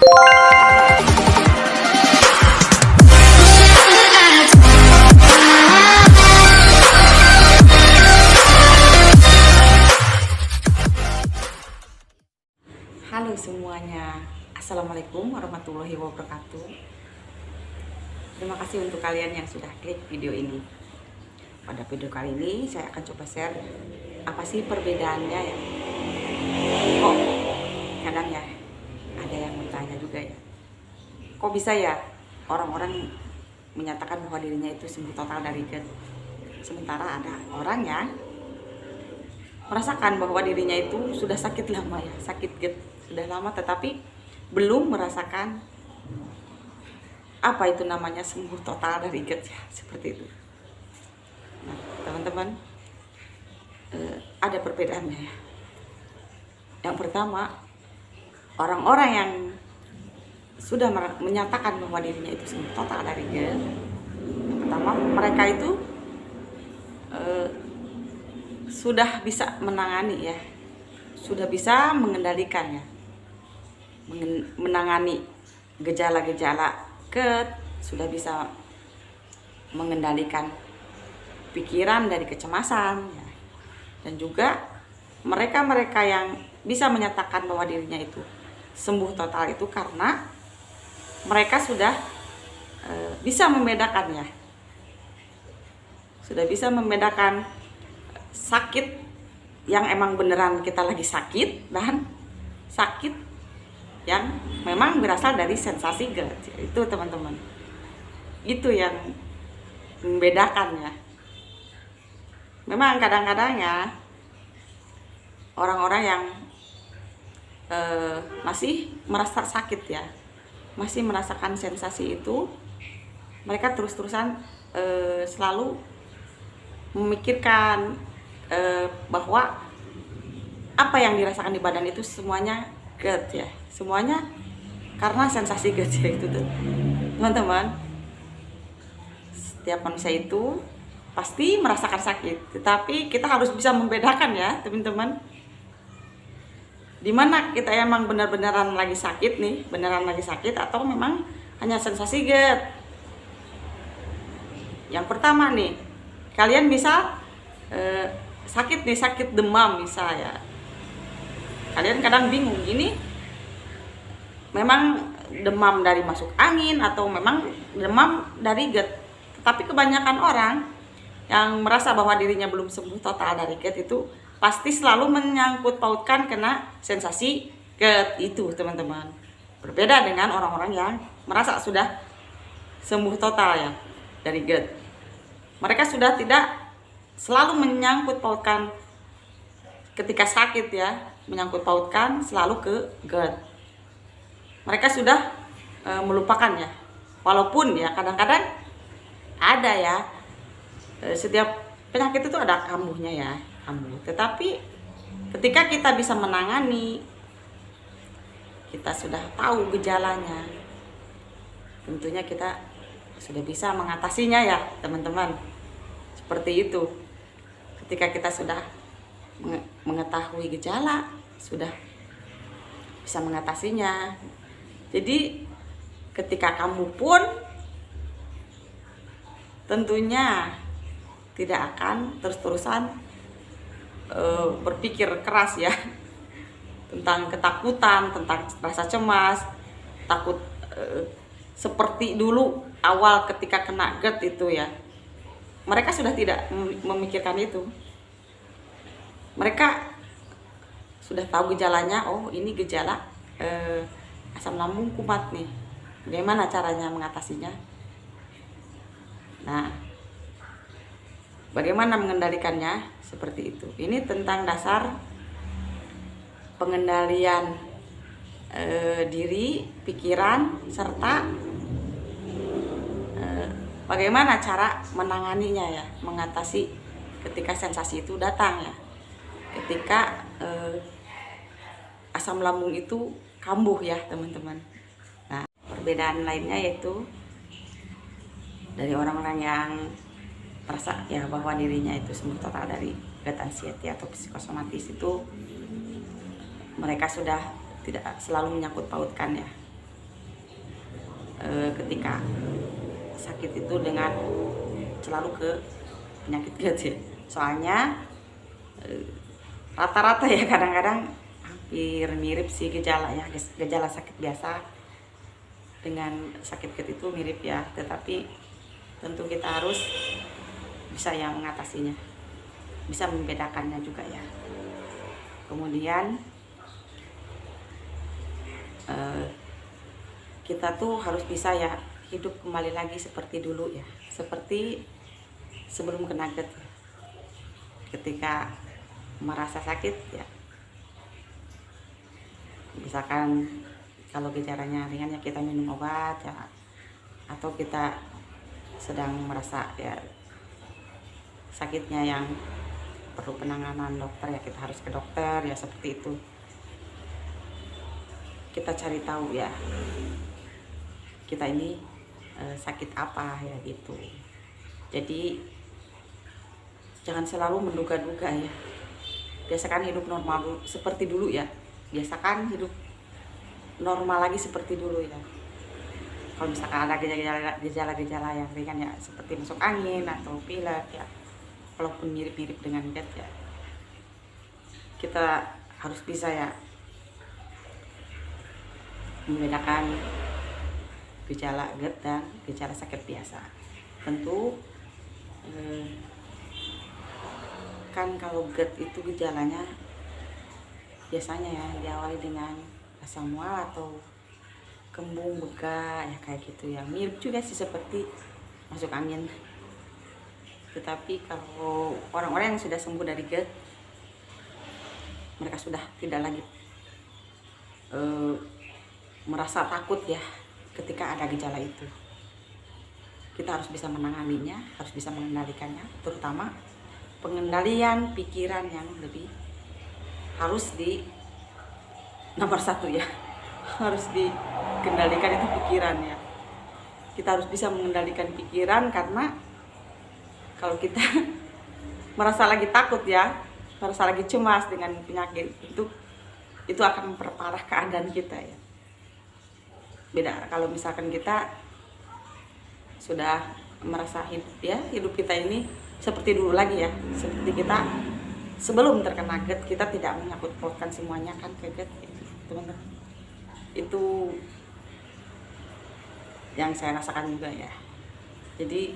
Halo semuanya, Assalamualaikum warahmatullahi wabarakatuh. Terima kasih untuk kalian yang sudah klik video ini. Pada video kali ini saya akan coba share apa sih perbedaannya ya. Kok kadang ya ada yang bertanya juga ya, kok bisa ya orang-orang menyatakan bahwa dirinya itu sembuh total dari GERD, sementara ada orang yang merasakan bahwa dirinya itu sudah sakit lama ya, sakit GERD sudah lama, tetapi belum merasakan apa itu namanya sembuh total dari GERD ya, seperti itu. Nah, teman-teman, ada perbedaannya ya. Yang pertama, orang-orang yang sudah menyatakan bahwa dirinya itu sembuh total dari GERD, yang pertama, mereka itu sudah bisa menangani ya, sudah bisa mengendalikan ya, menangani gejala-gejala GERD, sudah bisa mengendalikan pikiran dari kecemasan ya. Dan juga mereka-mereka yang bisa menyatakan bahwa dirinya itu sembuh total itu karena mereka sudah bisa membedakan ya, sudah bisa membedakan sakit yang emang beneran kita lagi sakit dan sakit yang memang berasal dari sensasi GERD. Itu teman-teman, itu yang membedakan ya. Memang kadang-kadang ya orang-orang yang masih merasa sakit ya, masih merasakan sensasi itu, mereka terus-terusan selalu memikirkan bahwa apa yang dirasakan di badan itu semuanya GERD ya, semuanya karena sensasi GERD ya. Itu tuh teman-teman, setiap manusia itu pasti merasakan sakit, tetapi kita harus bisa membedakan ya teman-teman, dimana kita emang benar-benaran lagi sakit nih, beneran lagi sakit, atau memang hanya sensasi GERD. Yang pertama nih, kalian bisa sakit nih, sakit demam misalnya. Kalian kadang bingung, ini memang demam dari masuk angin atau memang demam dari GERD. Tapi kebanyakan orang yang merasa bahwa dirinya belum sembuh total dari GERD itu pasti selalu menyangkut pautkan kena sensasi GERD itu teman-teman. Berbeda dengan orang-orang yang merasa sudah sembuh total ya dari GERD. Mereka sudah tidak selalu menyangkut pautkan ketika sakit ya, menyangkut pautkan selalu ke GERD. Mereka sudah melupakan ya, walaupun ya kadang-kadang ada ya, setiap penyakit itu ada kambuhnya ya, kambuh. Tetapi ketika kita bisa menangani, kita sudah tahu gejalanya, tentunya kita sudah bisa mengatasinya ya teman-teman. Seperti itu. Ketika kita sudah mengetahui gejala, sudah bisa mengatasinya. Jadi ketika kamu pun tentunya tidak akan terus-terusan berpikir keras ya tentang ketakutan, tentang rasa cemas, takut seperti dulu awal ketika kena GERD itu ya. Mereka sudah tidak memikirkan itu. Mereka sudah tahu gejalanya, oh ini gejala asam lambung kumat nih. Bagaimana caranya mengatasinya? Nah, bagaimana mengendalikannya? Seperti itu. Ini tentang dasar pengendalian diri, pikiran, serta bagaimana cara menanganinya ya, mengatasi ketika sensasi itu datang ya, ketika asam lambung itu kambuh ya teman-teman. Nah, perbedaan lainnya yaitu dari orang-orang yang merasa ya bahwa dirinya itu sembuh total dari GERD anxiety atau psikosomatis itu, mereka sudah tidak selalu menyangkut pautkan ya ketika sakit itu dengan selalu ke penyakit GERD ya. Soalnya rata-rata ya kadang-kadang hampir mirip sih gejalanya, gejala sakit biasa dengan sakit GERD itu mirip ya, tetapi tentu kita harus bisa yang mengatasinya, bisa membedakannya juga ya. Kemudian kita tuh harus bisa ya hidup kembali lagi seperti dulu ya, seperti sebelum kena GERD. Ketika merasa sakit ya, misalkan kalau gejalanya ringan ya kita minum obat ya, atau kita sedang merasa ya sakitnya yang perlu penanganan dokter ya kita harus ke dokter ya, seperti itu. Kita cari tahu ya kita ini sakit apa ya gitu. Jadi jangan selalu menduga-duga ya. Biasakan hidup normal seperti dulu ya. Biasakan hidup normal lagi seperti dulu ya. Kalau misalkan ada gejala-gejala yang ringan ya, seperti masuk angin atau pilek ya, walaupun mirip-mirip dengan GERD ya, kita harus bisa ya membedakan gejala GERD dan gejala sakit biasa. Tentu kan kalau GERD itu gejalanya biasanya ya diawali dengan asam mual atau kembung, beka ya kayak gitu ya, mirip juga sih seperti masuk angin. Tetapi kalau orang-orang yang sudah sembuh dari GERD, mereka sudah tidak lagi merasa takut ya ketika ada gejala itu. Kita harus bisa menanganinya, harus bisa mengendalikannya, terutama pengendalian pikiran yang lebih harus di nomor satu ya, harus dikendalikan itu pikiran ya. Kita harus bisa mengendalikan pikiran, karena kalau kita merasa lagi takut ya, merasa lagi cemas dengan penyakit itu akan memperparah keadaan kita ya. Beda kalau misalkan kita sudah merasa hidup kita ini seperti dulu lagi ya, seperti kita sebelum terkena GERD. Kita tidak menyangkut pautkan semuanya kan ke GERD teman-teman. Itu yang saya rasakan juga ya. Jadi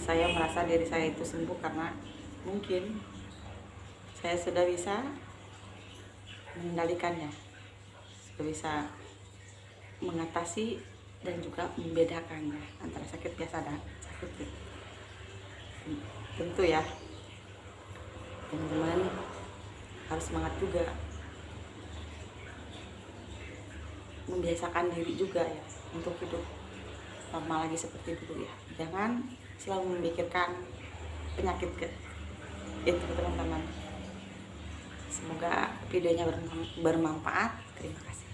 saya merasa diri saya itu sembuh karena mungkin saya sudah bisa mengendalikannya, sudah bisa mengatasi dan juga membedakannya antara sakit biasa dan sakit GERD. Tentu ya teman-teman harus semangat juga, membiasakan diri juga ya untuk hidup normal lagi seperti dulu ya. Jangan selalu memikirkan penyakit GERD itu teman-teman. Semoga videonya bermanfaat. Terima kasih.